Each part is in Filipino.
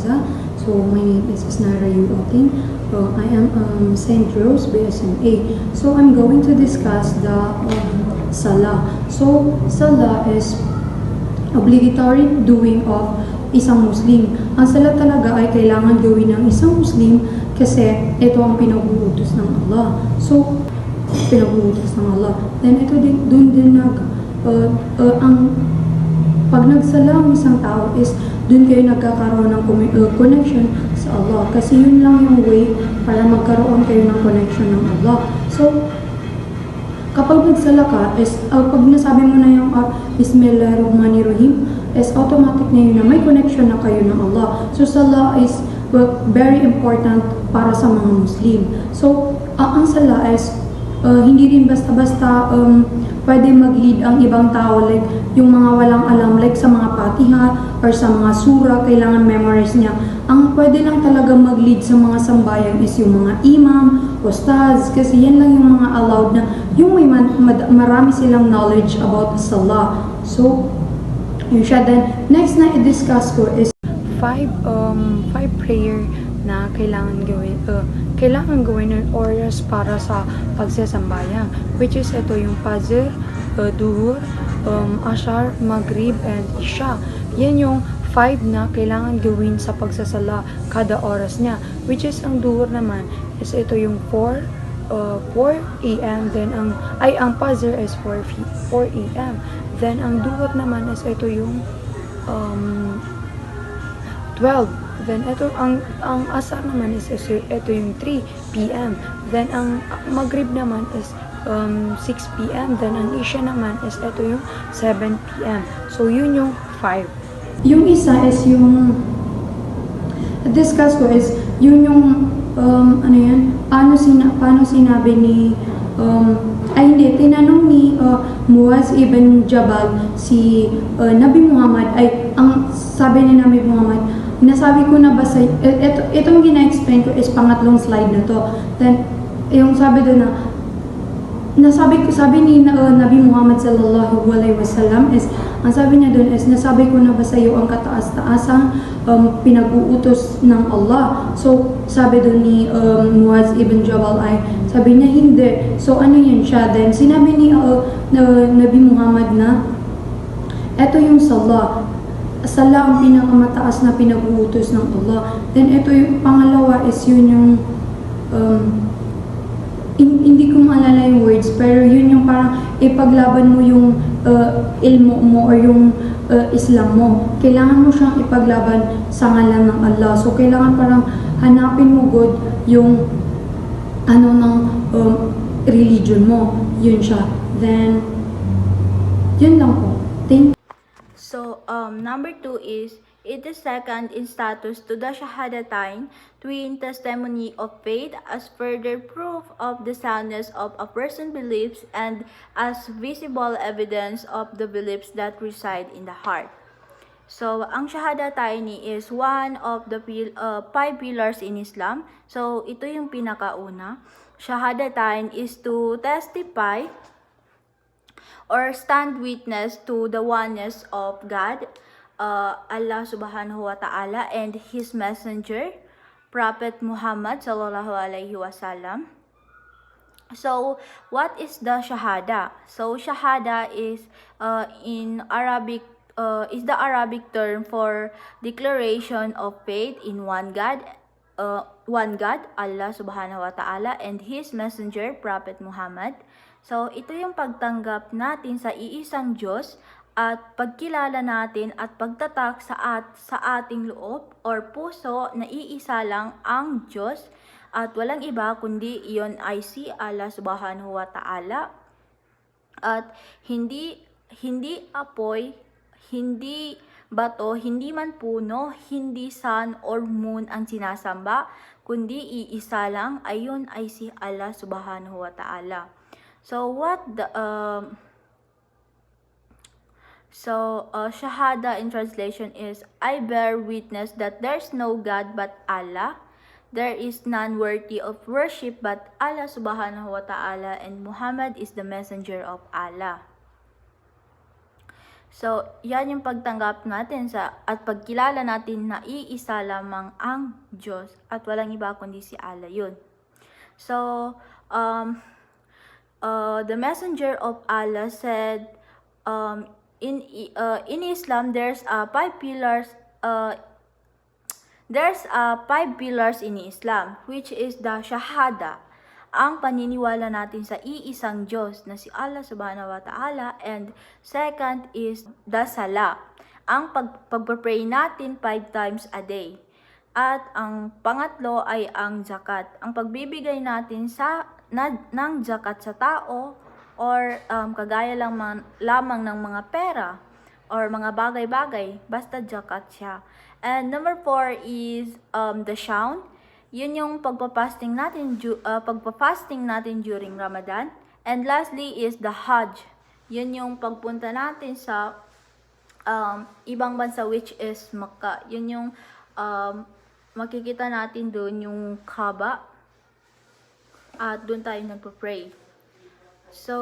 Plaza. So my name is Isnara Yuoting. I am St. Rose BSMA. So I'm going to discuss the Salah. So Salah is obligatory doing of isang Muslim. Ang Salah talaga ay kailangan gawin ng isang Muslim kasi ito ang pinag-uutos ng Allah. So pinag-uutos ng Allah. Then ito din, dun din ang pag nagsala ang isang tao is dun kayo nagkakaroon ng connection sa Allah. Kasi yun lang yung way para magkaroon kayo ng connection ng Allah. So, kapag nagsala ka, is, pag nasabi mo na yung Bismillahirrahmanirrahim, is automatic na yun na may connection na kayo ng Allah. So, Salah is very important para sa mga Muslim. So, ang Salah is hindi rin basta-basta pwede mag-lead ang ibang tao, like yung mga walang alam, like sa mga patiha or sa mga sura, kailangan memorize niya. Ang pwede lang talaga mag-lead sa mga sambayan is yung mga imam, ustaz, kasi yan lang yung mga allowed na yung may marami silang knowledge about Salah. So, yun siya. Then, next na i-discuss ko is five prayer na kailangan gawin ng oras para sa pagsasambayan, which is ito yung Fajr, Duhur, Ashar, Maghrib, and Isha. Yan yung 5 na kailangan gawin sa pagsasala kada oras niya, which is ang Duhur naman is ito yung 4 a.m. then ang Fajr is 4 a.m. then ang Duhur naman is ito yung 12. Then ito ang Asar naman is ito yung 3 p.m. Then ang Maghrib naman is 6 p.m. Then ang Isha naman is ito yung 7 p.m. So yun yung 5. Yung isa is yung discuss ko is yun yung paano sinabi ni tinanong ni Muaz ibn Jabal si Nabi Muhammad ang sabi ni Nabi Muhammad, nasabi ko na ba sa itong gina-explain ko is pangatlong slide na to. Then yung sabi doon na sabi ni Nabi Muhammad sallallahu alaihi wasallam is ang sabi niya doon is nasabi ko na ba sa iyo ang kataas-taasang pinag-uutos ng Allah. So sabi doon ni Muaz ibn Jabal ay sabi niya hindi. So ano yun siya? Then sinabi ni Nabi Muhammad na eto yung Salah. Salah ang pinakamataas na pinag-uutos ng Allah. Then ito yung pangalawa is yun yung hindi ko maalala yung words, pero yun yung parang ipaglaban mo yung ilmo mo or yung Islam mo. Kailangan mo siyang ipaglaban sa ngalan ng Allah. So kailangan parang hanapin mo good yung ng religion mo. Yun siya. Then yun lang po. Thank you. So, number 2 is, it is second in status to the Shahadatain, twin testimony of faith as further proof of the soundness of a person's beliefs and as visible evidence of the beliefs that reside in the heart. So, ang Shahadatain is one of the 5 pillars in Islam. So, ito yung pinakauna. Shahadatain is to testify or stand witness to the oneness of God, Allah subhanahu wa ta'ala, and His messenger, Prophet Muhammad sallallahu alaihi wasallam. So, what is the Shahada? So, Shahada is in Arabic is the Arabic term for declaration of faith in one God, Allah subhanahu wa ta'ala, and His messenger, Prophet Muhammad. So, ito yung pagtanggap natin sa iisang Diyos at pagkilala natin at pagtatak sa ating loob or puso na iisa lang ang Diyos at walang iba kundi iyon ay si Allah subhanahu wa ta'ala. At hindi apoy, hindi bato, hindi man puno, hindi sun or moon ang sinasamba, kundi iisa lang, ayun ay si Allah subhanahu wa ta'ala. So Shahada in translation is, I bear witness that there's no God but Allah, there is none worthy of worship but Allah subhanahu wa ta'ala, and Muhammad is the messenger of Allah. So, yan yung pagtanggap natin at pagkilala natin na iisa lamang ang Diyos at walang iba kundi si Allah yun. So, the messenger of Allah said, in Islam there's five pillars. There's five pillars in Islam, which is the Shahada, ang paniniwala natin sa iisang Diyos na si Allah subhanahu wa ta'ala, and second is the Salah, ang pagpapray natin 5 times a day. At ang pangatlo ay ang zakat, ang pagbibigay natin ng zakat sa tao or kagaya lamang ng mga pera or mga bagay-bagay, basta zakat siya. And number 4 is the Shawn. Yun yung pagpapasting natin during Ramadan. And lastly is the Hajj. Yun yung pagpunta natin sa ibang bansa, which is Makkah. Yun yung makikita natin doon yung Kaaba. At doon tayo nagpa-pray. So,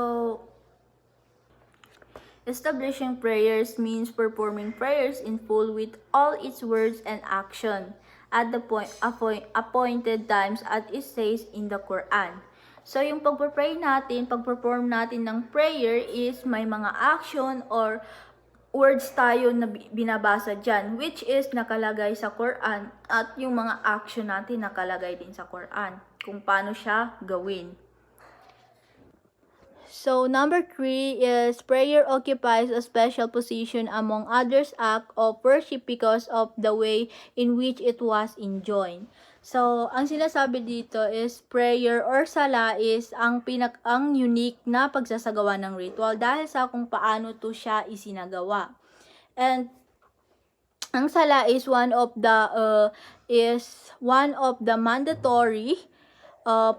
establishing prayers means performing prayers in full with all its words and action at the appointed times as it says in the Quran. So, yung pag-perform natin ng prayer is may mga action or words tayo na binabasa dyan, which is nakalagay sa Quran, at yung mga action natin nakalagay din sa Quran, kung paano siya gawin. So, number 3 is prayer occupies a special position among others act of worship because of the way in which it was enjoined. So, ang sinasabi dito is prayer or sala is ang unique na pagsasagawa ng ritual dahil sa kung paano to siya isinagawa. And ang sala is one of the mandatory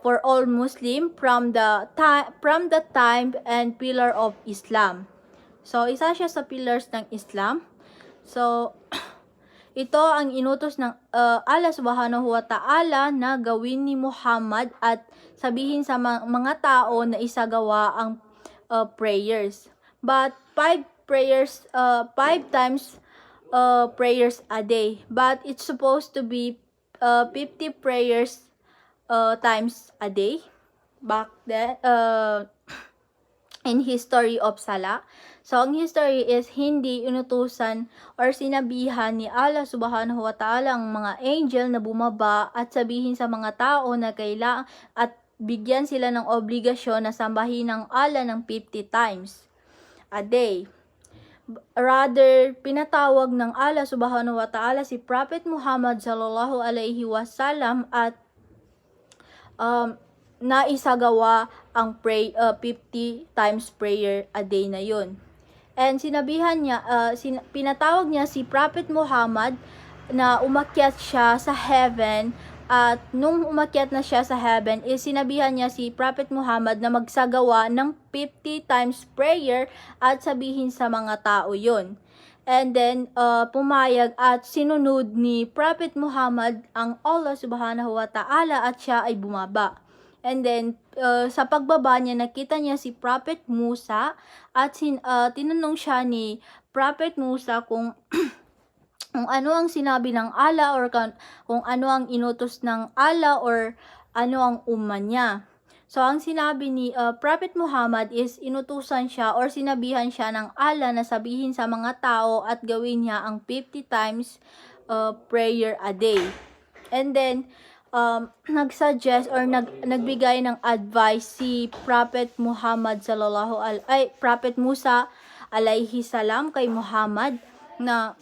for all Muslim from the time and pillar of Islam. So, isa siya sa pillars ng Islam. So, ito ang inutos ng Allah subhanahu wa ta'ala na gawin ni Muhammad at sabihin sa mga tao na isagawa ang prayers. But 5 times prayers a day. But it's supposed to be 50 prayers times a day back then in history of Salah. So, ang history is hindi inutusan or sinabihan ni Allah subhanahu wa ta'ala ang mga angel na bumaba at sabihin sa mga tao na kailangan at bigyan sila ng obligasyon na sambahin ng Allah ng 50 times a day. Rather, pinatawag ng Allah subhanahu wa ta'ala si Prophet Muhammad sallallahu alaihi wasallam at naisagawa ang 50 times prayer a day na yun. And sinabihan niya, pinatawag niya si Prophet Muhammad na umakyat siya sa heaven, at nung umakyat na siya sa heaven, sinabihan niya si Prophet Muhammad na magsagawa ng 50 times prayer at sabihin sa mga tao yun. And then, pumayag at sinunod ni Prophet Muhammad ang Allah subhanahu wa ta'ala at siya ay bumaba. And then, sa pagbaba niya, nakita niya si Prophet Musa at tinanong siya ni Prophet Musa kung kung ano ang sinabi ng Allah or kung ano ang inutos ng Allah or ano ang niya. So, ang sinabi ni Prophet Muhammad is inutusan siya or sinabihan siya ng Allah na sabihin sa mga tao at gawin niya ang 50 times prayer a day. And then, nagsuggest or nagbigay ng advice si Prophet Prophet Musa alayhi salam kay Muhammad na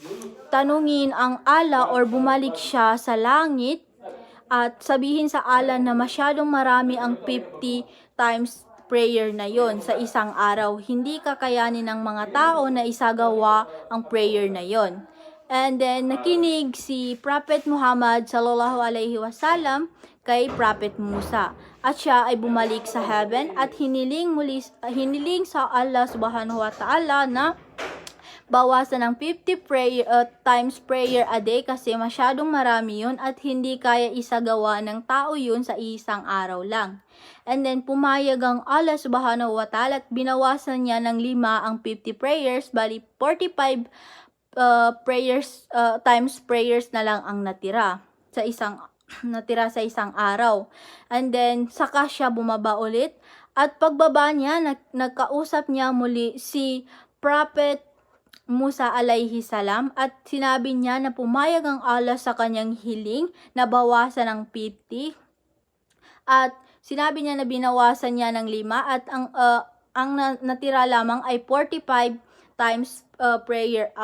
tanungin ang Allah or bumalik siya sa langit at sabihin sa Allah na masyadong marami ang 50 times prayer na yon sa isang araw. Hindi kakayanin ng mga tao na isagawa ang prayer na yon. And then, nakinig si Prophet Muhammad sallallahu alaihi wasallam kay Prophet Musa. At siya ay bumalik sa heaven at hiniling sa Allah subhanahu wa ta'ala na bawasan ng 50 times prayer a day kasi masyadong marami yun at hindi kaya isagawa ng tao yun sa isang araw lang. And then pumayag ang Allah subhanahu wa ta'ala at binawasan niya ng 5 ang 50 prayers, bali 45 times prayers na lang ang natira sa isang araw. And then saka siya bumaba ulit at pagbaba niya nagkausap niya muli si Prophet Musa alayhi salam at sinabi niya na pumayag ang Allah sa kanyang hiling na bawasan ng 50 at sinabi niya na binawasan niya ng 5 at ang natira lamang ay 45 times prayer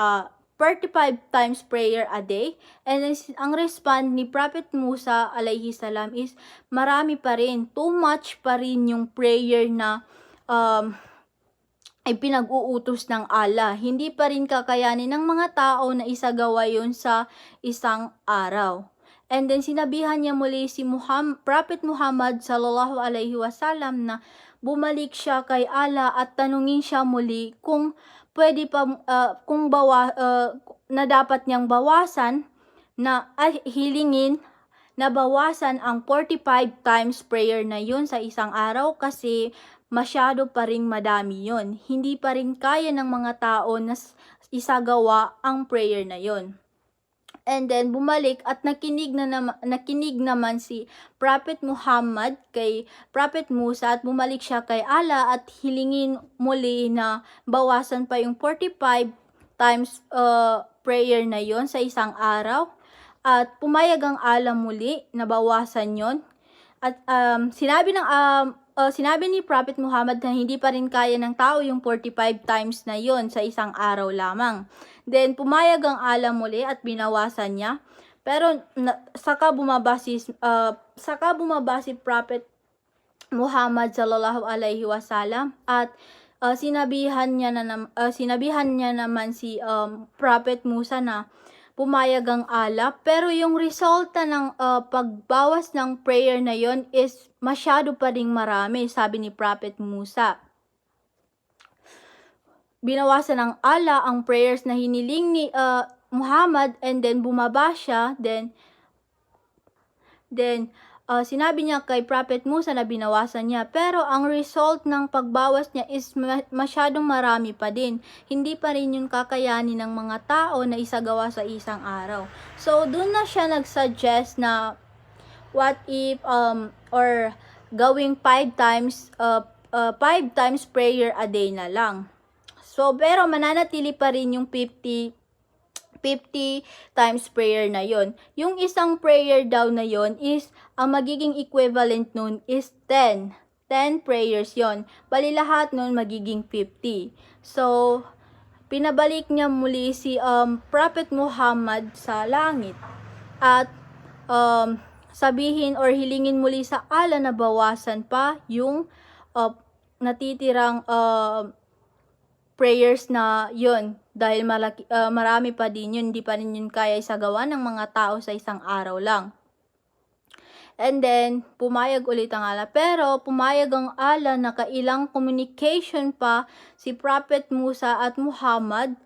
35 times prayer a day. And then, ang respond ni Prophet Musa alayhi salam is marami pa rin, too much pa rin yung prayer na ay pinag-uutos ng Allah. Hindi pa rin kakayanin ng mga tao na isagawa yun sa isang araw. And then sinabihan niya muli si Prophet Muhammad sallallahu alaihi wasallam na bumalik siya kay Allah at tanungin siya muli kung pwede pa na dapat niyang bawasan hilingin na bawasan ang 45 times prayer na yun sa isang araw kasi masyado pa ring madami yun. Hindi pa rin kaya ng mga tao na isagawa ang prayer na yun. And then bumalik at nakinig naman si Prophet Muhammad kay Prophet Musa at bumalik siya kay Allah at hilingin muli na bawasan pa yung 45 times prayer na yon sa isang araw. At pumayag ang Allah muli na bawasan yon. At sinabi ni Prophet Muhammad na hindi pa rin kaya ng tao yung 45 times na yon sa isang araw lamang. Then pumayag ang Allah muli at binawasan niya. Pero saka bumaba si Prophet Muhammad sallallahu alaihi wasallam at sinabihan niya naman si Prophet Musa na pumayag ang Allah, pero yung resulta ng pagbawas ng prayer na yon is masyado pa ring marami, sabi ni Prophet Musa. Binawasan ng Allah ang prayers na hiniling ni Muhammad and then bumaba siya, then sinabi niya kay Prophet Musa na binawasan niya, pero ang result ng pagbawas niya is masyadong marami pa din. Hindi pa rin yung kakayanin ng mga tao na isagawa sa isang araw. So, dun na siya nag-suggest na what if or gawing 5 times prayer a day na lang. So, pero mananatili pa rin yung 50 times prayer na yon. Yung isang prayer daw na yon is, ang magiging equivalent nun is 10 prayers yon. Bali lahat nun magiging 50. So, pinabalik niya muli si Prophet Muhammad sa langit. At sabihin or hilingin muli sa Allah na bawasan pa yung natitirang prayers na yun dahil marami pa din yun, hindi pa rin yun kaya isagawa ng mga tao sa isang araw lang. And then pumayag ulit ang Allah, pero pumayag ang Allah na kailang communication pa si Prophet Musa at Muhammad,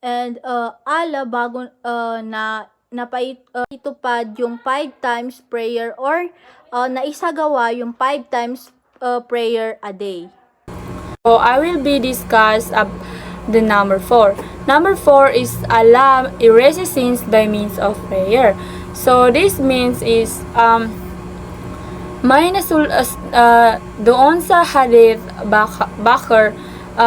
and Allah bago napaitupad yung 5 times prayer or naisagawa yung 5 times prayer a day. So I will be discuss the number 4. Number 4 is Allah erases sins by means of prayer. So this means is may doon sa hadith Bakr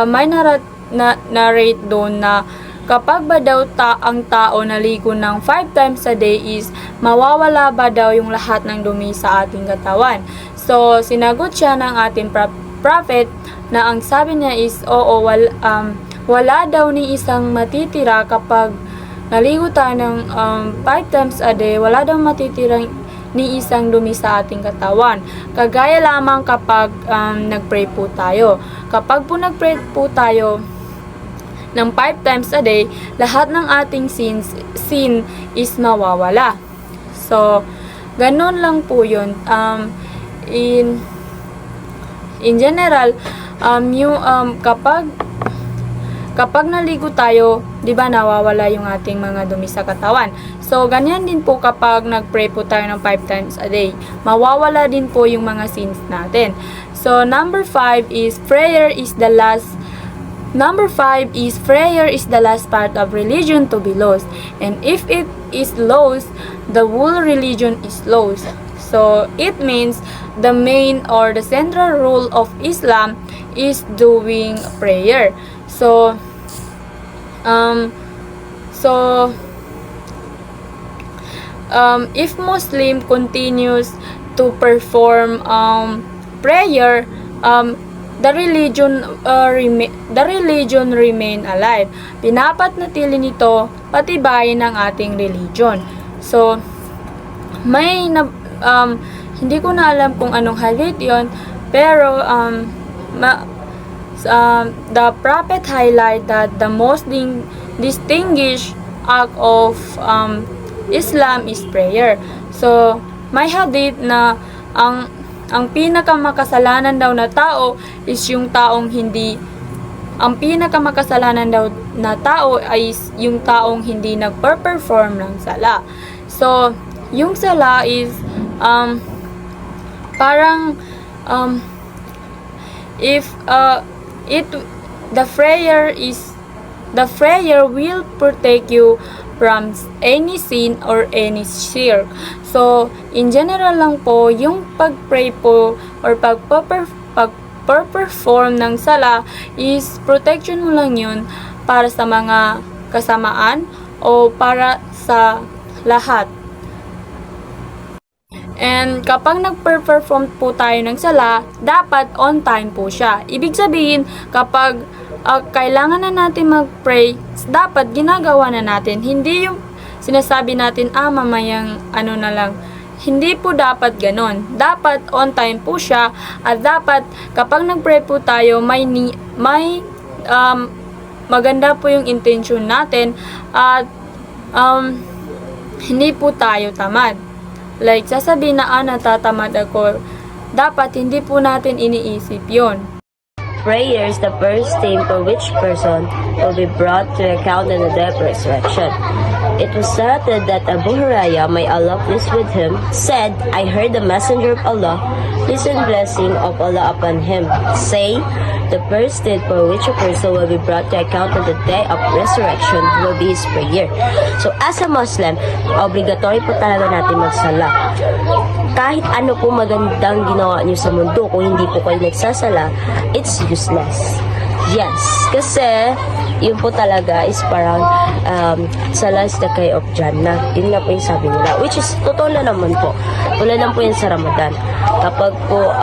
may narrate doon na kapag ba daw ang tao naligo ng 5 times a day is mawawala ba daw yung lahat ng dumi sa ating katawan. So sinagot siya ng ating prophet na ang sabi niya is oo, wala daw ni isang matitira kapag naligo tayo ng 5 times a day, wala daw matitirang ni isang dumi sa ating katawan. Kagaya lamang kapag nagpray po tayo. Kapag po nagpray po tayo ng 5 times a day, lahat ng ating sin is mawawala. So, ganun lang po yun. In general, kapag kapag naligo tayo, di ba nawawala yung ating mga dumi sa katawan. So, ganyan din po kapag nag-pray po tayo ng 5 times a day. Mawawala din po yung mga sins natin. So, number 5 is prayer is the last part of religion to be lost. And if it is lost, the whole religion is lost. So, it means the main or the central rule of Islam is doing prayer. So, if Muslim continues to perform prayer, the religion remain alive. Pinapanatili nito patibayin ng ating religion. So, hindi ko na alam kung anong hadith yon, pero the prophet highlight that the most distinguished act of Islam is prayer. So, may hadith na ang pinakamakasalanan daw na tao is yung taong hindi nagper-perform ng sala. So, yung sala is parang the prayer will protect you from any sin or any shirk. So, in general lang po, yung pag-pray po or pag-perform ng sala is protection mo lang yun para sa mga kasamaan o para sa lahat. And kapag nag-perform po tayo ng sala, dapat on time po siya. Ibig sabihin, kapag kailangan na natin mag-pray, dapat ginagawa na natin. Hindi yung sinasabi natin, mamayang na lang. Hindi po dapat ganon. Dapat on time po siya. At dapat, kapag nag-pray po tayo, may maganda po yung intention natin. At hindi po tayo tamad. Like, sasabihin na, natatamad ako. Dapat, hindi po natin iniisip yon. Prayer is the first thing for which person will be brought to account in the day of resurrection. It was stated that Abu Hurairah, may Allah please with him, said, I heard the messenger of Allah, peace and blessing of Allah upon him, say, the first thing for which a person will be brought to account on the day of resurrection will be his prayer. So, as a Muslim, obligatory po talaga natin magsala. Kahit ano po magandang ginawa niyo sa mundo, kung hindi po kayo nagsasala, it's useless. Yes, kasi yun po talaga is parang sala is the key of Jannah. Yun nga po yung sabi nila, which is totoo na naman po. Wala lang po yan sa Ramadan. Kapag po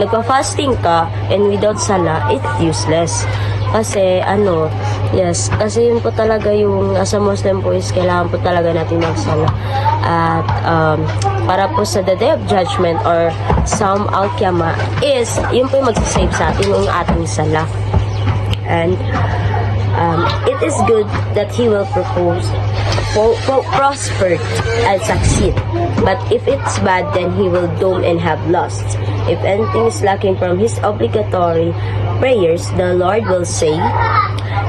nagpa-fasting ka and without sala, it's useless. Kasi yes, kasi yun po talaga yung as a Muslim po is kailangan po talaga natin magsala. At para po sa the day of judgment or Saum al-Qiyamah is yun po yung magsasave sa atin yung ating sala. And it is good that he will prosper and succeed. But if it's bad, then he will doom and have lost. If anything is lacking from his obligatory prayers, the Lord will say,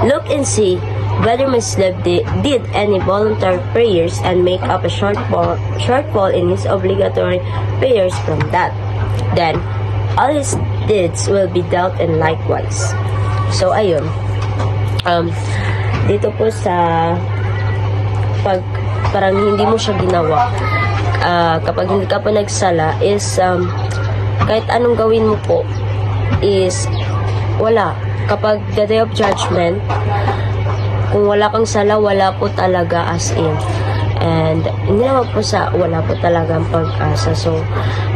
look and see whether my slave did any voluntary prayers and make up a shortfall in his obligatory prayers from that. Then, all his deeds will be dealt in likewise. So, ayun. Dito po sa parang hindi mo siya ginawa, kapag hindi ka pa nagsala, is kahit anong gawin mo po, is wala. Kapag the day of judgment, kung wala kang sala, wala po talaga as in. And hindi naman po wala po talagang pag-asa. So,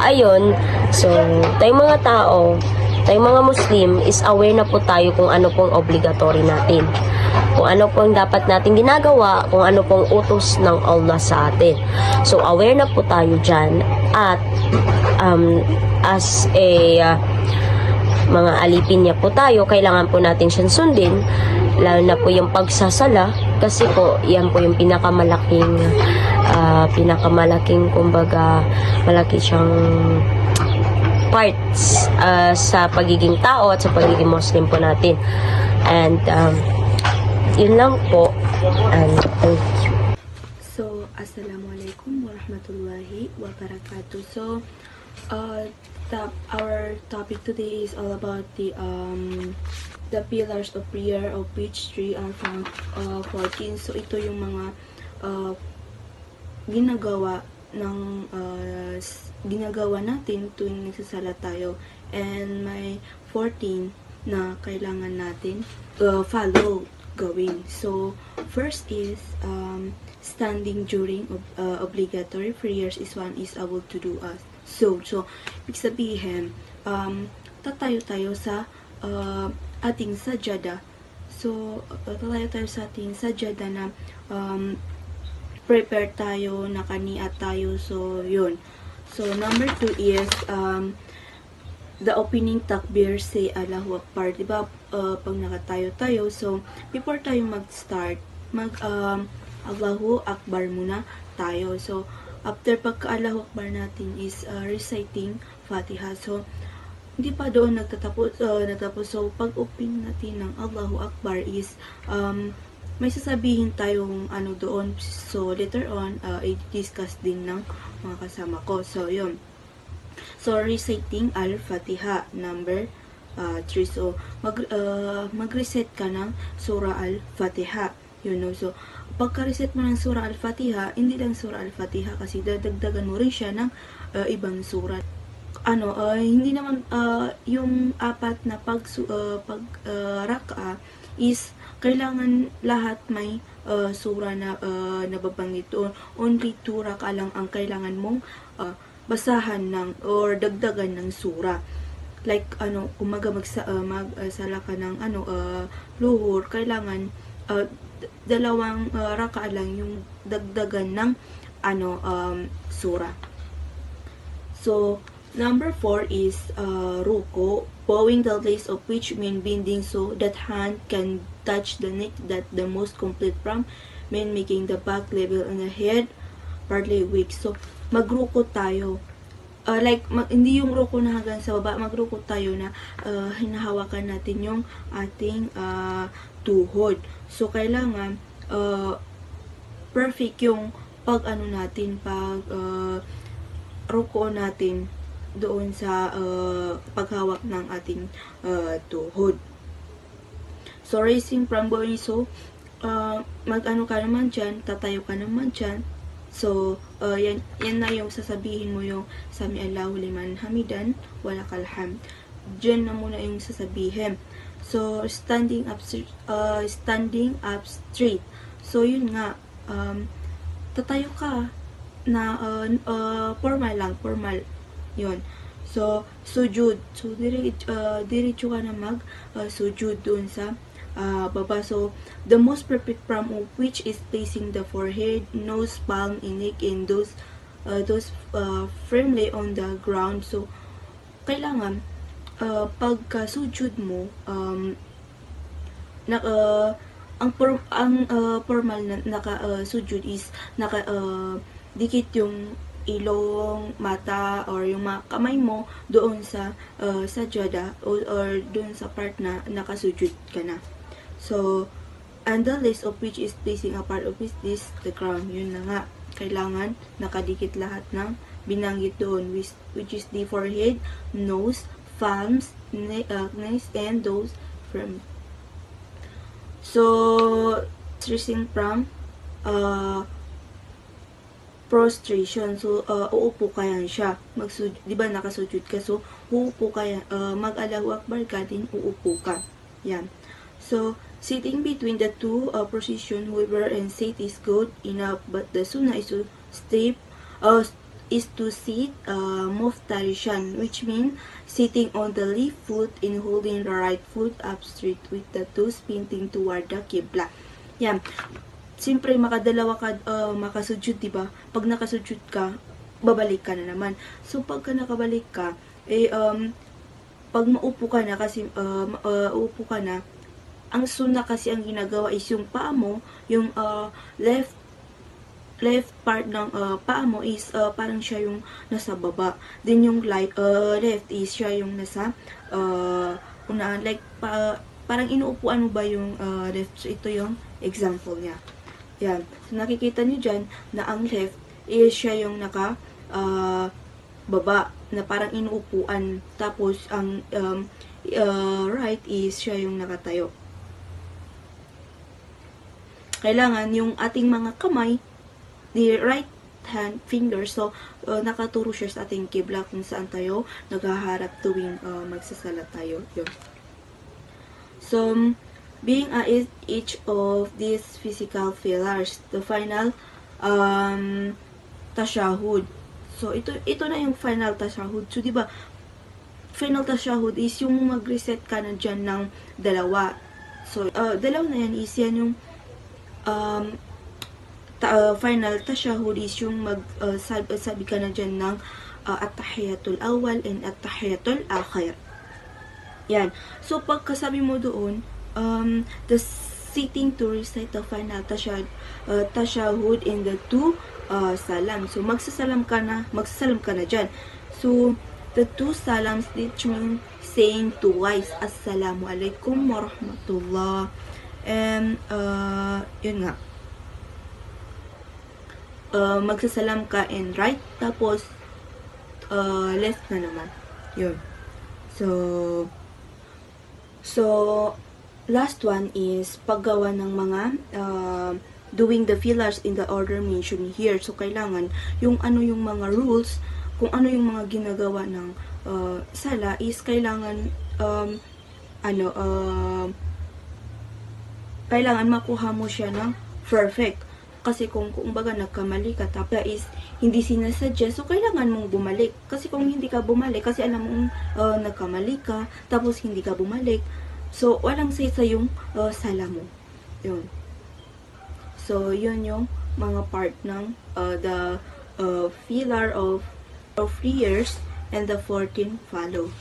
ayun. So, tayong mga tao, tayong mga Muslim, is aware na po tayo kung ano pong obligatory natin. Kung ano pong dapat natin ginagawa, kung ano pong utos ng Allah sa atin. So, aware na po tayo dyan. At, as a mga alipin niya po tayo, kailangan po natin siyang sundin, lalo na po yung pagsasala, kasi po, yan po yung pinakamalaking, kumbaga, malaki siyang parts sa pagiging tao at sa pagiging Muslim po natin. And yun lang po. And thank you. So, Assalamualaikum warahmatullahi wabarakatuh. So, our topic today is all about the pillars of prayer, of which three are found 14. So, ito yung mga ginagawa natin tuwing nagsasala tayo, and may 14 na kailangan natin follow gawin. So first is standing during obligatory prayers is one is able to do us. So ibig sabihin tatayo tayo sa ating sajada. So tatayo tayo sa ating sajada na prepare tayo, nakaniat tayo. So, yun. So, number 2 is the opening takbir, say Allahu Akbar. Diba, pag nakatayo tayo, so, before tayo mag-start, Allahu Akbar muna tayo. So, after pagka-Allahu Akbar natin is reciting Fatiha. So, hindi pa doon natapos. So, pag-open natin ng Allahu Akbar is may sasabihin tayong doon. So, later on, i-discuss din ng mga kasama ko. So, yun. So, reciting Al-Fatiha, number 3. So, mag-reset ka ng Surah Al-Fatiha. Yun, no? So, pagka-reset mo ng Surah Al-Fatiha, hindi lang Surah Al-Fatiha kasi dadagdagan mo rin siya ng ibang surat. Hindi naman yung apat na raka is kailangan lahat may sura na nababanggit doon. Only 2 raka lang ang kailangan mong basahan ng or dagdagan ng sura. Like kung magsala ka ng luhur, kailangan 2 raka lang yung dagdagan ng sura. So number 4 is ruko, bowing the legs of which mean bending so that hand can touch the neck, that the most complete from mean making the back level and the head partly weak. So magruko tayo. Hindi yung ruko na hanggang sa baba, magruko tayo na hinahawakan natin yung ating tuhod. So kailangan perfect yung pag ruko natin doon sa paghawak ng ating tuhod. So, raising from bowing, so, ka naman dyan, tatayo ka naman dyan. So, yan na yung sasabihin mo yung Sami Allahu liman hamidan, walakal hamd. Dyan na muna yung sasabihin. So, standing up straight. So, yun nga, tatayo ka na formal. Yun. So, sujud. So, diretso ka na sujud doon sa baba. So, the most perfect from which is placing the forehead, nose, palm, neck, and those firmly on the ground. So, kailangan pagka sujud mo, ang formal na sujud is dikit yung ilong, mata, or yung mga kamay mo doon sa sajada or doon sa part na nakasujud ka na. So, and the legs of which is placing a part of this the ground. Yun na nga, kailangan nakadikit lahat ng binanggit doon, which is the forehead, nose, palms, neck, and those from. So, tracing from prostration. So, uupo ka yan siya. Di ba nakasujud ka? So, uupo ka yan. Mag-Allahu Akbar ka din, uupo ka. Yan. So, sitting between the two position, whoever and sit is good enough, but the sunnah is to sit muftarishan, which means sitting on the left foot and holding the right foot up straight with the toes pointing toward the qibla. Yan. Siyempre, makadalawa ka, makasujud, diba? Pag nakasujud ka, babalik ka na naman. So, pagka nakabalik ka, pag maupo ka na, kasi, uupo ka na, ang sunnah kasi ang ginagawa is yung paa mo, yung left part ng paa mo is parang siya yung nasa baba. Then yung left is siya yung nasa unaan. Like, parang inuupuan mo ba yung left? So, ito yung example niya. Yan. So, nakikita niyo dyan na ang left is siya yung baba na parang inuupuan. Tapos, ang right is siya yung nakatayo. Kailangan yung ating mga kamay, the right hand finger, so nakaturo siya sa ating kibla kung saan tayo naghaharap tuwing magsasala tayo. Yun. So, being each of these physical pillars, the final tashahud. So, ito na yung final tashahud. So, di ba, final tashahud is yung mag-reset ka na dyan ng dalawa. So, dalawa na yan is yan yung final tashahud is yung sabi ka na dyan ng at-tahiyatul awal and at-tahiyatul akhir. Yan. So, pagkasabi mo doon, the sitting to recite the final tashahud in the two salam. So, magsasalam ka na dyan. So, the two salams, which mean saying twice, Assalamu alaikum wa rahmatullah. And, yun nga. Magsasalam ka in right, tapos, left na naman. Yun. So, last one is paggawa ng mga doing the fillers in the order mentioned here. So, kailangan yung mga rules, kung ano yung mga ginagawa ng sala is kailangan kailangan makuha mo siya ng perfect. Kasi kung baga nagkamali ka, tapos is hindi sinasadya, so kailangan mong bumalik. Kasi kung hindi ka bumalik, kasi alam mong nagkamali ka, tapos hindi ka bumalik, so walang say sa yung sala mo. Yun. So, yun yung mga part ng the pillar of prayers and the 14 follow.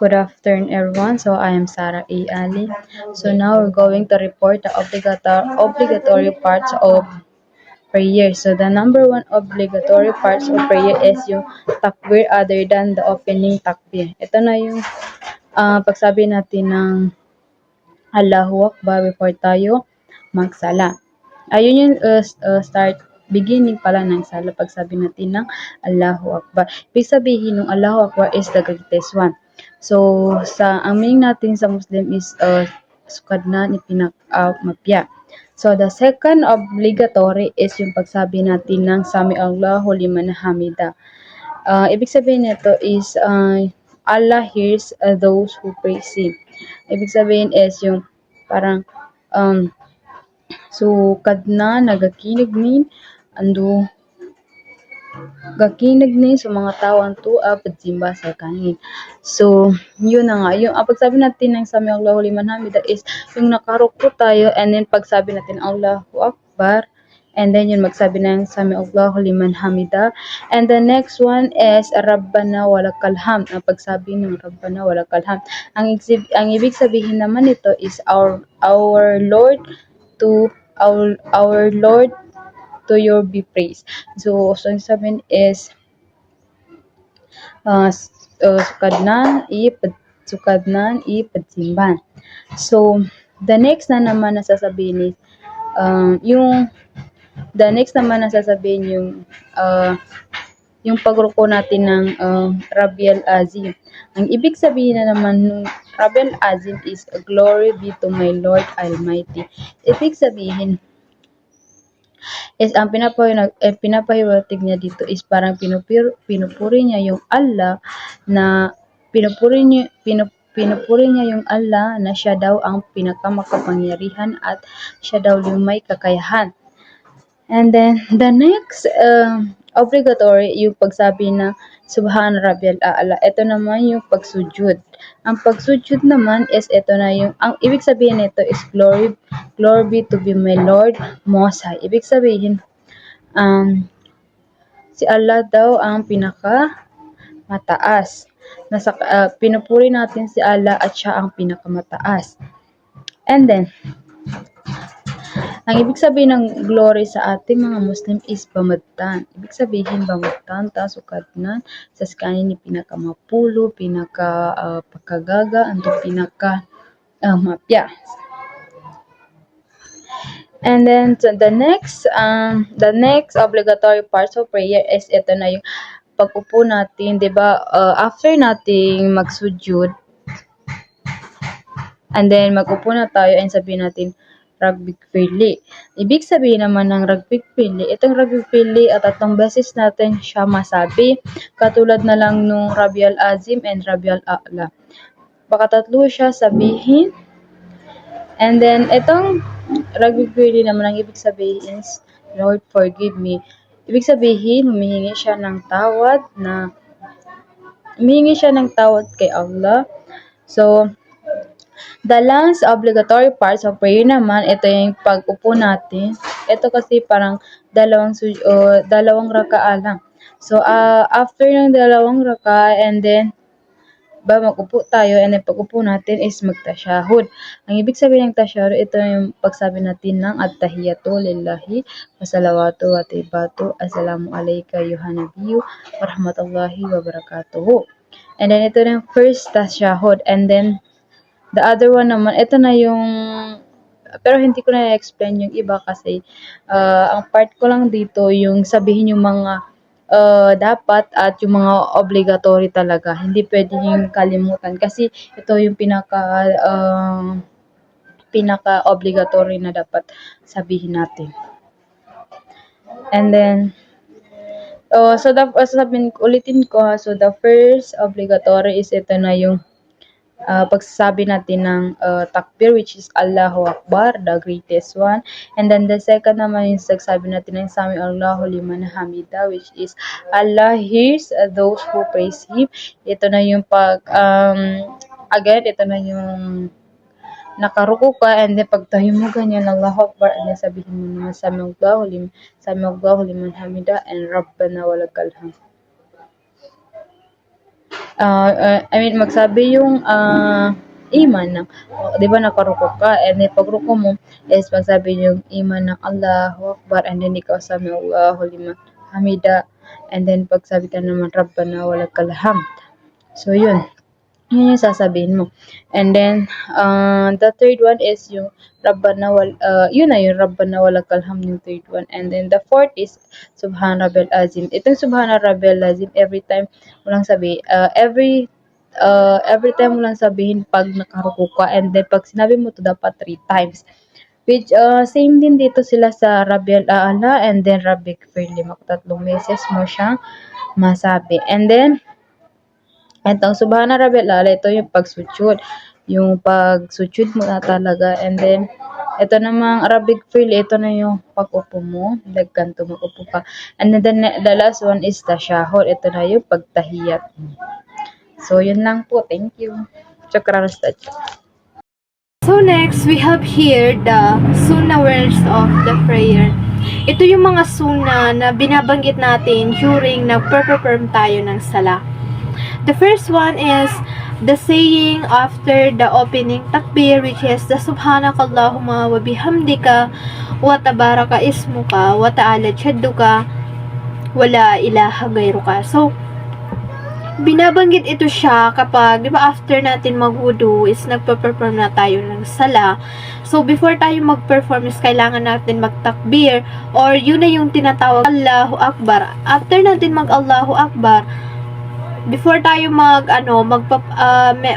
Good afternoon, everyone. So I am Sarah A. Ali. So now we're going to report the obligatory parts of prayer. So the number one obligatory parts of prayer is yung takbir other than the opening takbir. Ito na yung pagsabi natin ng Allahu Akbar before tayo magsala. Ayun yung beginning pala ng sala, pagsabi natin ng Allahu Akbar. Ibig sabihin ng Allahu Akbar is the greatest one. So, ang meaning natin sa Muslim is sukad na ni mapya. So, the second obligatory is yung pagsabi natin ng Sami Allahu liman hamida. Ibig sabihin nito is Allah hears those who praise Him. Ibig sabihin is yung parang sukad na nagakinig nin sa mga tao ang tua pagsimba sa kanin. So, yun na nga. Yung pagsabi natin ng Sami Allahu liman hamida is yung nakaruko tayo, and then pagsabi natin Allahu Akbar, and then yun magsabi ng Sami Allahu liman hamida. And the next one is Rabbana walakal hamd. Ang pagsabi ng Rabbana walakal hamd. Ang ibig sabihin naman nito is our Lord to your be praised. So sabihin is sukadnan ipagsimban. So the next na naman na sasabihin is yung pagruko natin ng Rabiul Azim. Ang ibig sabihin na naman ng Rabiul Azim is glory be to my Lord Almighty. Ibig sabihin is ang pinapahiwatig niya dito is parang pinupuri niya yung Allah na pinupuri niya yung Allah na siya daw ang pinakamakapangyarihan at siya daw yung may kakayahan. And then the next obligatory yung pagsabi na Subhan Rabbiyal A'la. Ito naman yung pagsujud. Ang pagsujud naman is ito na yung, ang ibig sabihin nito is glory be to be my Lord Most High. Ibig sabihin, si Allah daw ang pinakamataas. Pinupuri natin si Allah at siya ang pinakamataas. And then, ang ibig sabihin ng glory sa ating mga Muslim is bamadtan. Ibig sabihin bamadtan, sukadnan, sa skanin ni pinakamapulo, pagkagaga, ang pinaka mapya. And then so the next obligatory parts of prayer is ito na yung pag-upo natin, 'di ba? After nating magsujud, and then mag-upo na tayo and sabihin natin Rabbik Firli. Ibig sabihin naman ng Rabbik Firli, itong Rabbik Firli at 3 beses natin siya masabi, katulad na lang nung Rabiul Azim and Rabiul A'la. Baka 3 siya sabihin. And then itong Rabbik Firli naman ang ibig sabihin is Lord forgive me. Ibig sabihin humihingi siya ng tawad kay Allah. So the last obligatory parts of prayer naman, ito yung pag-upo natin. Ito kasi parang dalawang raka'a lang. So, after ng dalawang raka'a and then, mag-upo tayo and then pag-upo natin is magtasyahud. Ang ibig sabihin ng tasyahud, ito yung pagsabi natin ng at-tahiyatu lillahi wa salawatu wa tayyibatu assalamu alayka ayuhan nabiyyu wa rahmatullahi wa barakatuhu. And then ito na yung first tasyahud and then the other one naman, ito na yung, pero hindi ko na explain yung iba kasi ang part ko lang dito yung sabihin yung mga dapat at yung mga obligatory talaga. Hindi pwede yung kalimutan kasi ito yung pinaka-obligatory na dapat sabihin natin. And then, ulitin ko ha, so the first obligatory is ito na yung pagsasabi natin ng takbir, which is Allahu Akbar, the greatest one. And then the second naman yung pagsasabi natin ng Sami Allahu liman hamida, which is Allah hears those who praise Him. Ito na yung ito na yung nakaruko ka and then pagtayo mo ganyan Allahu Akbar and then sabihin mo naman Sami Allahu liman hamida and Rabbana walakal hamd. Magsabi yung iman ng, di ba nakaruko ka, and then pagruko mo is magsabi yung iman ng Allahu Akbar, and then ikaw Sami Allahu liman hamida, and then pagsabi ka naman Rabbana walakal hamd. So yun yung sasabihin mo. And then the third one is yung yun Rabbana walakal hamd yung third one. And then the fourth is Subhan Rabbil Azim. Itong Subhan Rabbil Azim every time mo lang every time mo lang sabihin pag nakaruko ka, and then pag sinabi mo to dapat 3 times. Which same din dito sila sa Rabiul A'la and then Rabbik Firli. 3 beses mo siyang masabi. And then itong Subhana Rabiul A'la, ito yung pagsujud. Yung pagsujud mo na talaga. And then, ito namang Rabbik Firli, ito na yung pag-upo mo. Ganito mag-upo ka. And then the last one is tashahud. Ito na yung pagtahiyat mo. So, yun lang po. Thank you. Shukran Ustad. So next, we have here the sunnah words of the prayer. Ito yung mga sunnah na binabanggit natin during nag-perform tayo ng sala. The first one is the saying after the opening takbir, which is the Subhanakallahumma wa bihamdika wa tabaraka ismuka wa ta'ala jadduka wa la ilaha gairuka. So, binabanggit ito siya kapag, di ba, after natin mag-wudu is nagpa-perform na tayo ng sala. So, before tayo mag-perform is kailangan natin mag-takbir or yun na yung tinatawag Allahu Akbar. After natin mag-Allahu Akbar, before tayo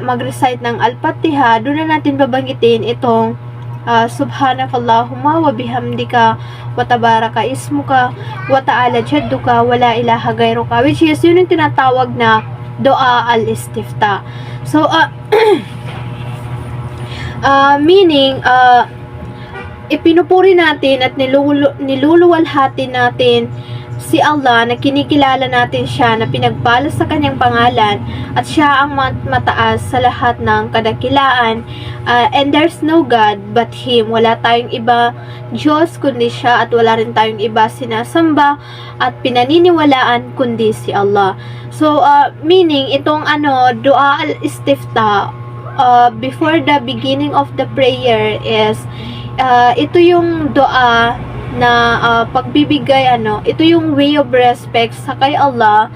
mag-recite ng Al-Fatiha, doon na natin babanggitin itong Subhanakallahumma wa bihamdika wa tabaraka ismuka wa ta'ala jadduka wa la ilaha gairuka, which is yun yung tinatawag na Dua al-Istifta. So, meaning, ipinupuri natin at niluluwalhati natin si Allah, na kinikilala natin siya, na pinagpala sa kanyang pangalan, at siya ang mataas sa lahat ng kadakilaan, and there's no God but Him. Wala tayong iba Diyos kundi siya, at wala rin tayong iba sinasamba at pinaniniwalaan kundi si Allah. So, meaning, itong Dua al-Istifta, before the beginning of the prayer is, ito yung dua na pagbibigay, ito yung way of respect sa kay Allah,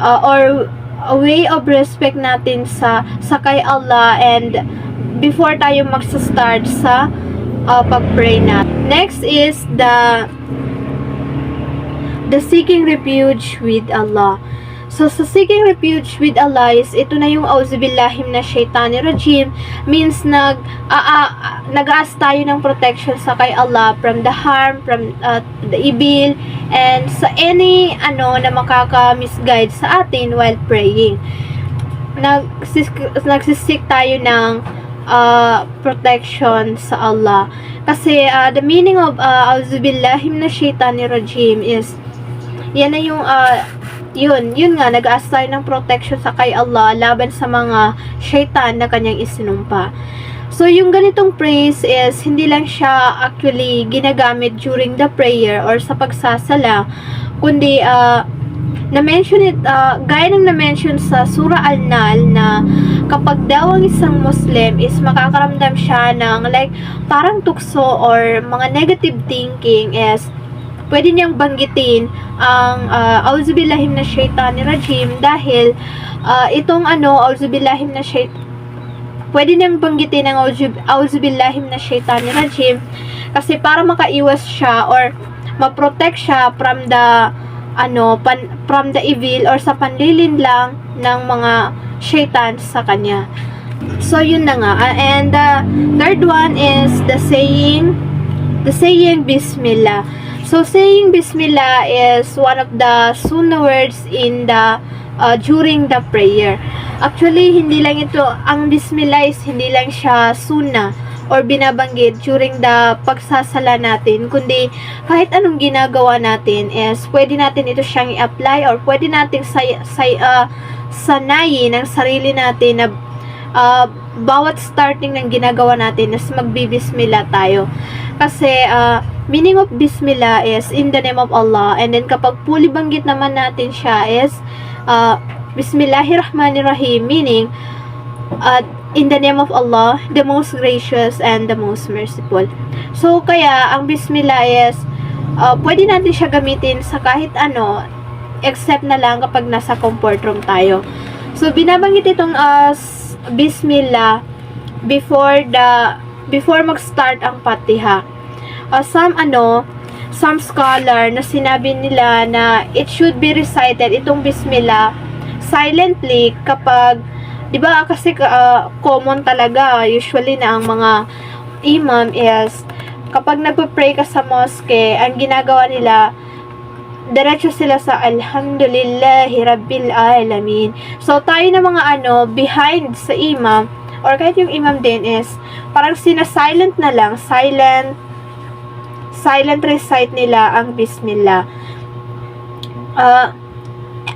or a way of respect natin sa kay Allah, and before tayo magsa-start sa pag-pray na. Next is the seeking refuge with Allah. So, sa seeking refuge with Allah is, ito na yung auzubillahi minash shaitani rajim, means nag-aas tayo ng protection sa kay Allah from the harm, from the evil, and sa any na makaka-misguide sa atin while praying. Nagsisik tayo ng protection sa Allah. Kasi the meaning of auzubillahi minash shaitani rajim is, yan na yung yun nga, nag-aas tayo ng protection sa kay Allah laban sa mga shaitan na kanyang isinumpa. So, yung ganitong praise is, hindi lang siya actually ginagamit during the prayer or sa pagsasala, kundi na-mention it, gaya ng na-mention sa Surah Al-Nahl, na kapag daw ang isang Muslim is makakaramdam siya ng like parang tukso or mga negative thinking, is pwede niyang banggitin ang auzubillahi minash shaitani rajim, dahil itong auzubillahi minash shaitani, pwede niyang banggitin ang auzubillahi minash shaitani rajim kasi para makaiwas siya or ma-protect siya from the from the evil or sa panlilinlang ng mga shaitan sa kanya. So yun na nga. And the third one is the saying Bismillah. So, saying Bismillah is one of the sunnah words in the during the prayer. Actually, hindi lang ito, ang Bismillah is hindi lang siya sunnah or binabanggit during the pagsasala natin, kundi kahit anong ginagawa natin is pwede natin ito siyang i-apply or pwede natin sanayin ang sarili natin na bawat starting ng ginagawa natin is magbibismillah tayo. Kasi meaning of Bismillah is in the name of Allah, and then kapag fully banggit naman natin siya is Bismillahirrahmanirrahim, meaning in the name of Allah, the most gracious and the most merciful. So kaya ang Bismillah is pwede natin siya gamitin sa kahit except na lang kapag nasa comfort room tayo. So binabanggit itong Bismillah before mag-start ang Fatiha. Some scholar na sinabi nila na it should be recited, itong Bismillah, silently kapag, di ba kasi common talaga, usually na ang mga imam is, kapag nagpa-pray ka sa mosque, ang ginagawa nila, diretso sila sa Alhamdulillahi Rabbil Alamin. So, tayo na mga behind sa imam, or kahit yung imam din is, parang sina-silent na lang, silent recite nila ang Bismillah.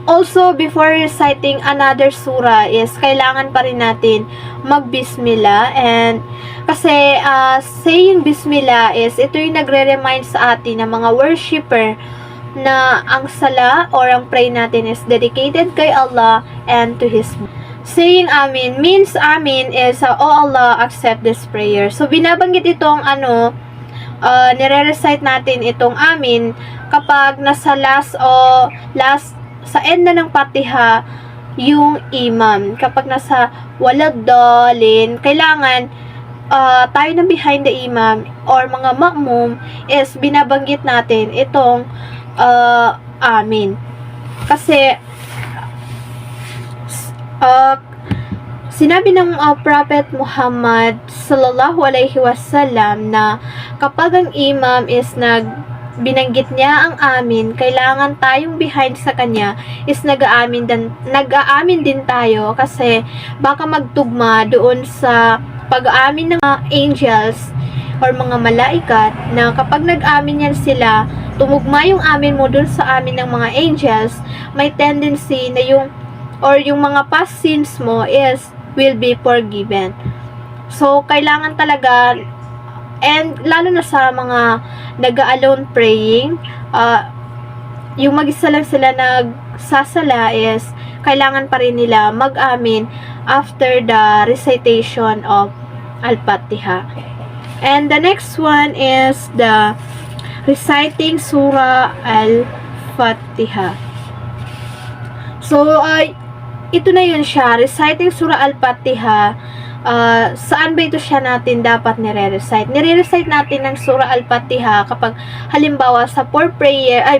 Also, before reciting another surah is, kailangan pa rin natin mag-Bismillah. And kasi saying Bismillah is, ito yung nagre-remind sa atin ng mga worshipper na ang sala or ang pray natin is dedicated kay Allah and to His. Saying Amin means Amin is, oh Allah, accept this prayer. So, binabanggit itong nire-recite natin itong Amin kapag nasa last sa end na ng Fatiha yung imam. Kapag nasa waladdallin, kailangan tayo na behind the imam or mga ma'mum is binabanggit natin itong Amin. Kasi sinabi ng Prophet Muhammad sallallahu alaihi wasallam na kapag ang imam is binanggit niya ang amin, kailangan tayong behind sa kanya is nag-aamin din tayo, kasi baka magtugma doon sa pag-aamin ng mga angels or mga malaikat, na kapag nag-amin yan sila, tumugma yung amin mo doon sa amin ng mga angels, may tendency na yung mga past sins mo is will be forgiven. So, kailangan talaga, and lalo na sa mga nag-alone praying, yung mag-isa lang sila nagsasala is, kailangan pa rin nila mag-amin after the recitation of Al-Fatiha. And the next one is the reciting Surah Al-Fatiha. So, ito na yun siya, reciting Surah Al-Fatiha. saan ba ito siya natin dapat nire-recite? Nire-recite natin ng Surah Al-Fatiha kapag halimbawa sa 4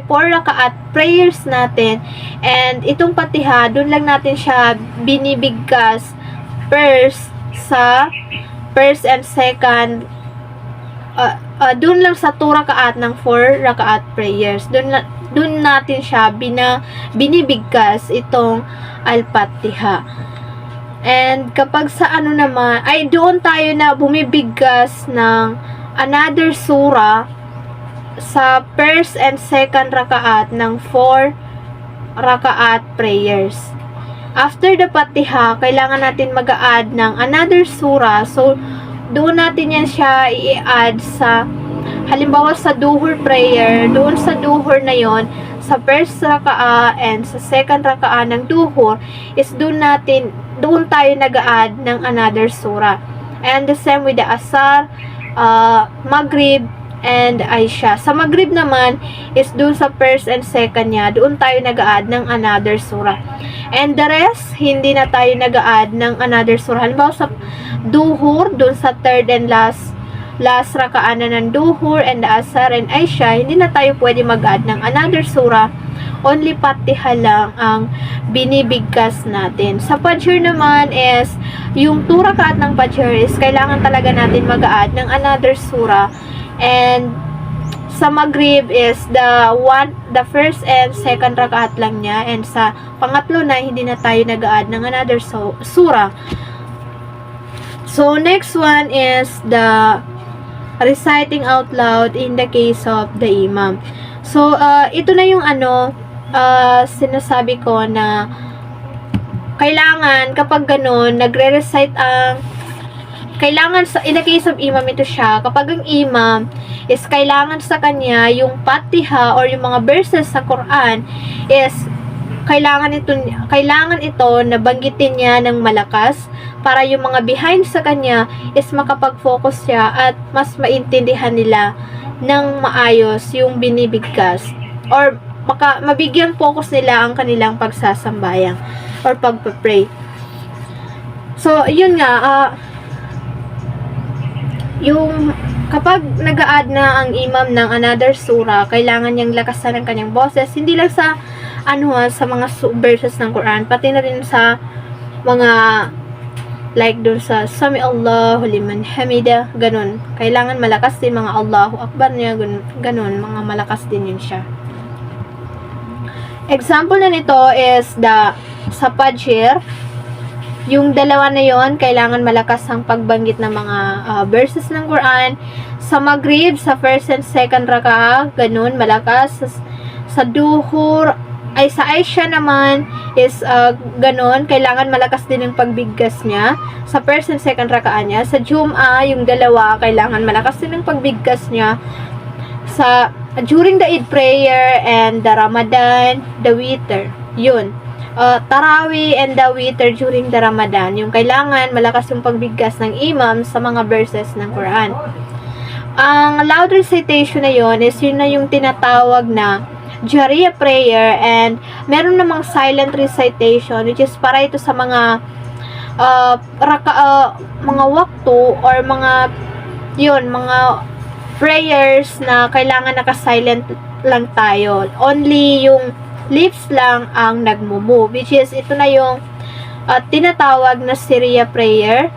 rakaat prayers natin, and itong Fatiha, dun lang natin siya binibigkas first and second, dun lang sa 2 rakaat ng 4 rakaat prayers. Dun natin siya binibigkas itong Al-Fatiha. And kapag sa ano naman, ay doon tayo na bumibigkas ng another surah sa first and second rakaat ng 4 rakaat prayers. After the Fatiha, kailangan natin mag-add ng another surah. So, doon natin yan siya i-add sa, halimbawa sa duhur prayer, doon sa duhur na yon, sa first raka'a and sa second raka'a ng duhur, is doon tayo nag-add ng another surah. And the same with the Asar, Maghrib, and Aisha. Sa Maghrib naman, is doon sa first and second niya, doon tayo nag-add ng another surah. And the rest, hindi na tayo nag-add ng another surah. Halimbawa sa duhur, doon sa third and last raka'an na ng duhur and the Asar and Aisha, hindi na tayo pwede mag-add ng another surah. Only Fatiha lang ang binibigkas natin. Sa Fajr naman is, yung 2 rakaat ng Fajr is, kailangan talaga natin mag-add ng another surah. And sa Maghrib is the first and second rakaat lang niya, and sa pangatlo na hindi na tayo nag-add ng another surah. So next one is the reciting out loud in the case of the imam. So ito na yung sinasabi ko na kailangan kapag ganun nagre-recite kailangan in the case of imam, ito siya, kapag ang imam is kailangan sa kanya yung Fatiha or yung mga verses sa Quran is kailangan ito na banggitin niya ng malakas para yung mga behind sa kanya is makapag-focus siya at mas maintindihan nila ng maayos yung binibigkas, or mabigyan focus nila ang kanilang pagsasambayang or pagpa-pray. So yun nga, yung kapag nag-a-add na ang imam ng another surah, kailangan niyang lakasan ng kanyang boses, hindi lang sa sa mga verses ng Quran, pati na rin sa mga like dun sa Sami Allahu liman hamida, ganun. Kailangan malakas din mga Allahu Akbar niya, ganun, mga malakas din yun siya. Example na nito is sa Fajr, yung dalawa na yon, kailangan malakas ang pagbanggit ng mga verses ng Quran. Sa Maghrib, sa first and second raka'ah, ganun, malakas. Sa duhur, sa Aisha naman is ganun, kailangan malakas din yung pagbigkas niya sa first and second raka'ah niya. Sa Jum'ah, yung dalawa, kailangan malakas din yung pagbigkas niya during the Eid prayer and the Ramadan, the Witr, yun. Tarawih and the Witr during the Ramadan, yung kailangan malakas yung pagbigkas ng imam sa mga verses ng Quran. Ang loud recitation na yun is yun na yung tinatawag na Jariya prayer, and meron namang silent recitation which is para ito sa mga mga waktu or mga prayers na kailangan naka-silent lang tayo. Only yung lips lang ang nagmo-move, which is ito na yung tinatawag na Syria prayer,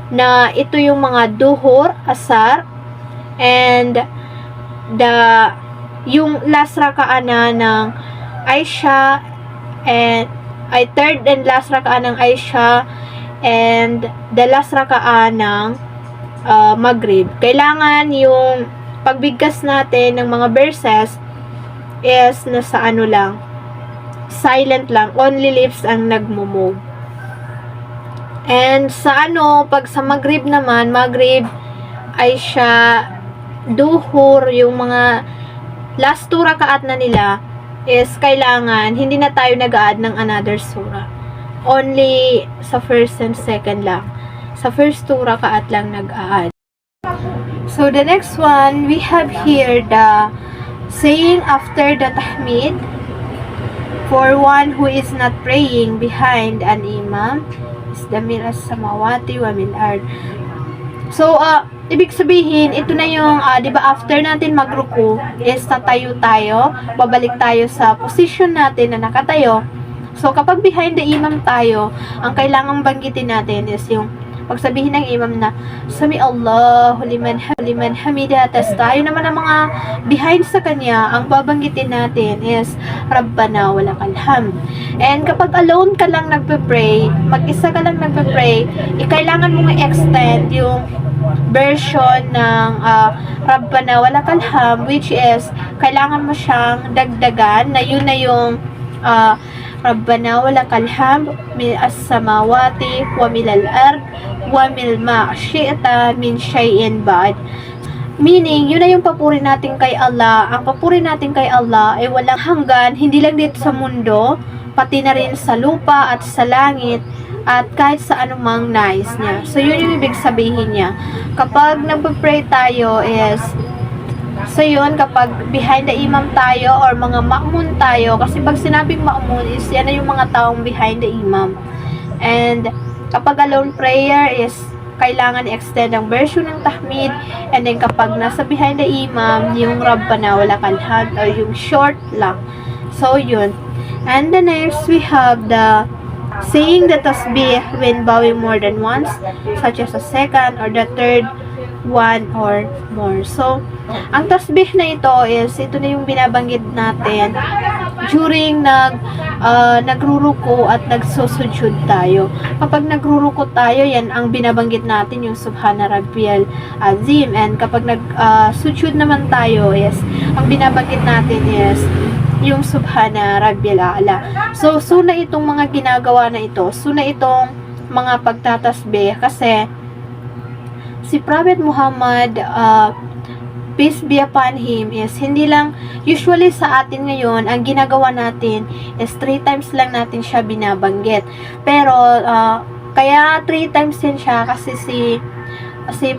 na ito yung mga duhur, asar, and yung last raka'ah na ng Aisha, and third and last raka'ah ng Aisha, and the last raka'ah ng Maghrib. Kailangan yung pagbigkas natin ng mga verses is nasa lang, silent lang, only lips ang nagmo-move. And sa pag sa Maghrib naman, Maghrib, Aisha, duhur, yung mga last 2 rakaat na nila is kailangan hindi na tayo nag-add ng another surah. Only sa first and second lang. Sa first 2 rakaat lang nag-add. So the next one, we have here the saying after the tahmid for one who is not praying behind an imam. misda mil as-samawati wa mil ard. So, ibig sabihin, ito na yung, di ba, after natin magruku, is tatayo tayo, babalik tayo sa position natin na nakatayo. So, kapag behind the imam tayo, ang kailangang banggitin natin is yung pagsabihin ng imam na Sami Allahu liman hamida. Tas tayo naman ang mga behind sa kanya, ang babanggitin natin is Rabbana walakal hamd. And kapag alone ka lang nagpe-pray, mag-isa ka lang nagpe-pray, kailangan mong i-extend yung version ng Rabbana walakal hamd, which is kailangan mo siyang dagdagan na yun na yung Rabbana walakal hamd min as-samawati wa milal ard wa mil ma syi'ta min syai'in ba'd. Meaning, yun na yung papuri natin kay Allah. Ang papuri natin kay Allah ay walang hanggan, hindi lang dito sa mundo, pati na rin sa lupa at sa langit, at kahit sa anumang nais niya. So, yun yung ibig sabihin niya. Kapag nagpa-pray tayo is, so yun, kapag behind the imam tayo or mga ma'mun tayo, kasi pag sinabing ma'mun is, yan na yung mga taong behind the imam. And, kapag alone prayer is, kailangan i-extend ang version ng tahmid, and then kapag nasa behind the imam, yung Rabbana walakal hamd or yung short lang. So, yun. And the next, we have the saying the tasbih when bowing more than once, such as the second or the third one or more. So, ang tasbih na ito is, ito na yung binabanggit natin during nagruruko at nagsusujud tayo. Kapag nagruruko tayo, yan ang binabanggit natin, yung Subhana Rabbiyal Azim. And kapag nagsujud naman tayo is, ang binabanggit natin is yung Subhana Rabbiyal A'la. So, suna itong mga ginagawa na ito. Suna itong mga pagtatasbih kasi si Prophet Muhammad, peace be upon him, is hindi lang, usually sa atin ngayon, ang ginagawa natin is 3 times lang natin siya binabanggit. Pero, kaya 3 times din siya kasi si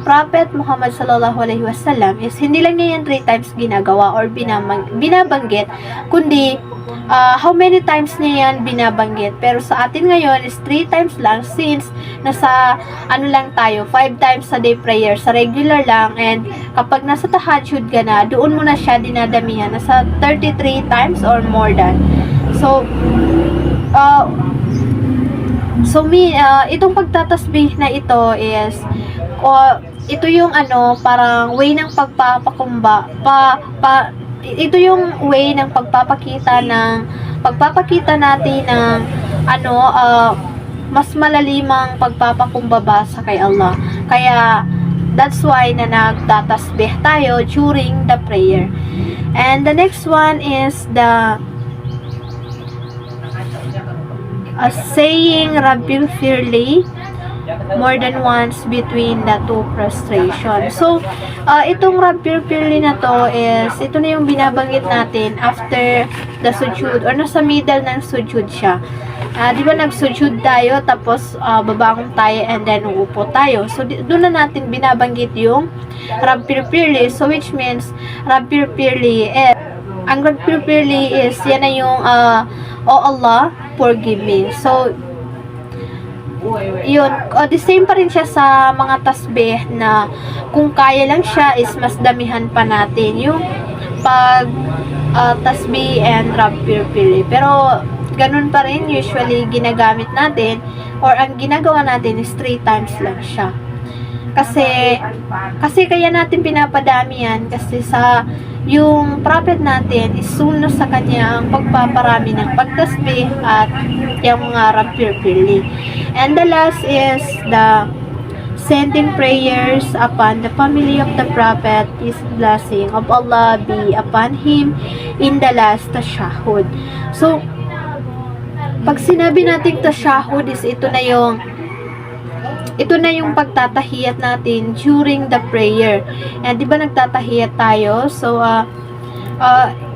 Prophet Muhammad sallallahu alaihi wasallam is hindi lang niya yan 3 times ginagawa or binabanggit, kundi how many times niya yan binabanggit. Pero sa atin ngayon is 3 times lang, since nasa ano lang tayo, 5 times a day prayer sa regular lang, and kapag nasa tahajjud ka na, doon mo na siya dinadamihan, nasa 33 times or more than. So itong pagtatasbih na ito is ito yung parang way ng pagpapakumba ito yung way ng pagpapakita natin ng mas malalimang pagpapakumbaba sa kay Allah. Kaya that's why na nagtatasbih tayo during the prayer. And the next one is the saying Rabbil Firli more than once between the 2 prostration. So, itong Rabbil Firli na to is, ito na yung binabanggit natin after the sujud or nasa middle ng sujud siya. Di ba nagsujud tayo, tapos babangon tayo and then uupo tayo. So, doon na natin binabanggit yung Rabbil Firli. So, which means, Rabbil Firli ang Rabbil Firli is, yan na yung Oh Allah, forgive me. So, yun, the same pa rin siya sa mga tasbih na kung kaya lang siya is mas damihan pa natin yung pag tasbih and Rabbil Firli. Pero ganun pa rin usually ginagamit natin or ang ginagawa natin is 3 times lang siya. Kasi kaya natin pinapadami yan kasi sa yung prophet natin is suno sa kanya ang pagpaparami ng pagtasbih at yung mga Rabbil Firli. And the last is the sending prayers upon the family of the prophet, peace and blessing of Allah be upon him in the last tashahud. So, pag sinabi natin tashahud is ito na yung pagtatahiyat natin during the prayer. And di ba nagtatahiyat tayo? So,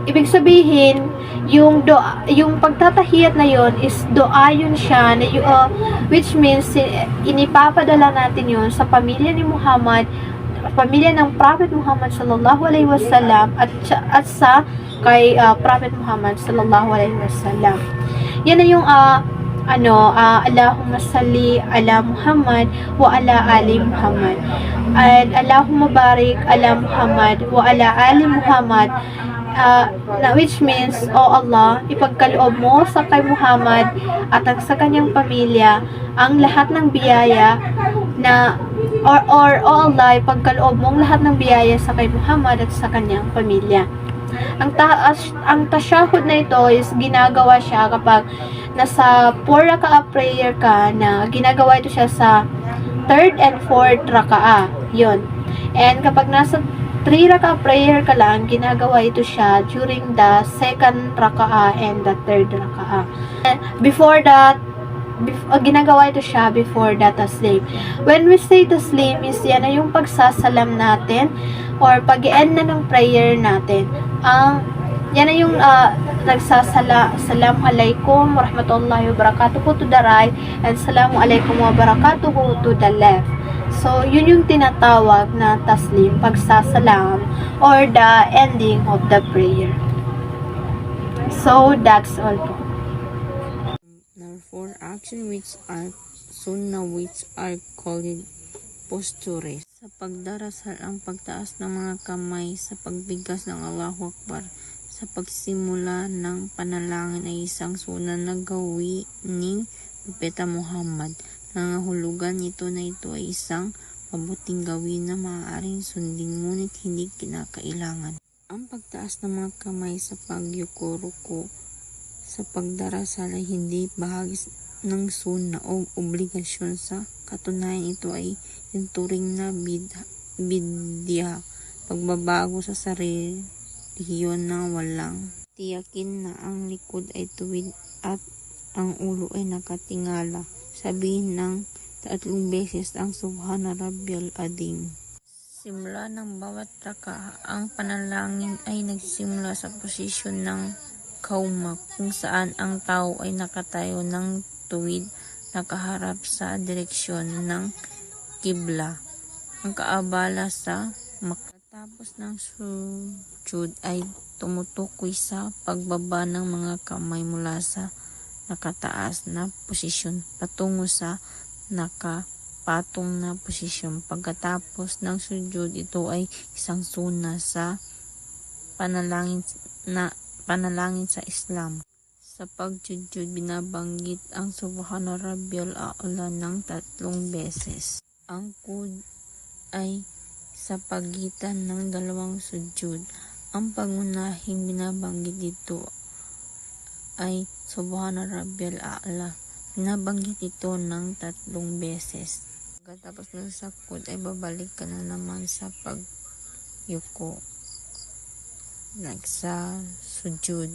ibig sabihin, yung pagtatahiyat na yon is doa yun siya, which means, inipapadala natin yun sa pamilya ni Muhammad, pamilya ng Prophet Muhammad sallallahu alaihi wasallam at sa kay Prophet Muhammad sallallahu alaihi wasallam. Yan na yung Allahumma salli ala Muhammad wa ala ali Muhammad. And Allahumma barik ala Muhammad wa ala ali Muhammad. Which means, O Allah, ipagkaloob mo sa kay Muhammad at sa kanyang pamilya ang lahat ng biyaya na O Allah, ipagkaloob mo ang lahat ng biyaya sa kay Muhammad at sa kanyang pamilya. Ang tashahud na ito is ginagawa siya kapag nasa 4 raka'a prayer ka, na ginagawa ito siya sa 3rd and 4th raka'a. Yun. And kapag nasa 3 raka'a prayer ka lang, ginagawa ito siya during the 2nd raka'a and the 3rd raka'a. Ginagawa ito siya before the taslim. When we say taslim, is yan na yung pagsasalam natin or pag-end na ng prayer natin. Yan na yung Assalamu alaikum warahmatullahi wabarakatuh to the right, and Assalamu alaikum wabarakatuh to the left. So, yun yung tinatawag na taslim, pagsasalam, or the ending of the prayer. So, that's all po. Number 4, action which are sunnah which are called postures. Sa pagdarasal, ang pagtaas ng mga kamay sa pagbigas ng Allahu Akbar sa pagsimula ng panalangin ay isang sunnah na gawi ni Propeta Muhammad. Nangahulugan nito na ito ay isang mabuting gawin na maaaring sundin ngunit hindi kinakailangan. Ang pagtaas ng mga kamay sa pagyuko-ruko sa pagdarasal ay hindi bahagi ng sunnah o obligasyon. Sa katunayan, ito ay turing na bidya, pagbabago sa relihiyon na walang tiyakin na ang likod ay tuwid at ang ulo ay nakatingala. Sabihin ng 3 beses ang Subhana Rabbiyal Azim. Simula ng bawat raka'a, ang panalangin ay nagsisimula sa posisyon ng kauma, kung saan ang tao ay nakatayo ng tuwid, nakaharap sa direksyon ng kibla. Ang kaabala sa makatapos ng sujud ay tumutukoy sa pagbaba ng mga kamay mula sa nakataas na posisyon patungo sa nakapatong na posisyon. Pagkatapos ng sujud, ito ay isang sunnah sa panalangin sa Islam. Sa pagsujud, binabanggit ang Subhana Rabbiyal A'la ng 3 beses. Ang qud ay sa pagitan ng 2 sujud. Ang pangunahing binabanggit dito ay Subhana Rabbiyal A'la. Binabanggit ito ng 3 beses. Pagkatapos ng sakod ay babalik ka na naman sa pagyuko, like sa sujud.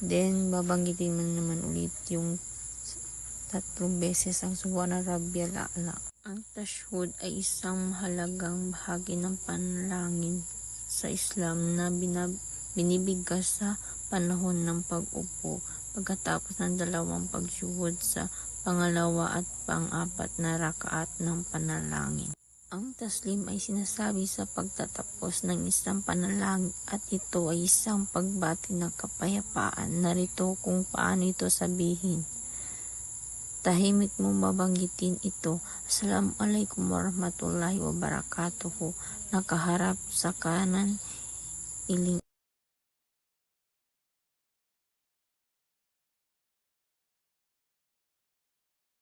Then babanggitin mo naman ulit yung 3 beses ang Subhana Rabbiyal A'la. Ang tashahud ay isang mahalagang bahagi ng panalangin sa Islam na binibigkas sa panahon ng pag-upo pagkatapos ng 2 pagsuhud sa pangalawa at pang-4 na rakaat ng panalangin. Ang taslim ay sinasabi sa pagtatapos ng isang panalangin at ito ay isang pagbati ng kapayapaan. Narito kung paano ito sabihin. Tahimik mo babanggitin ito. Assalamualaikum warahmatullahi wabarakatuh. Nakaharap sa kanan, iling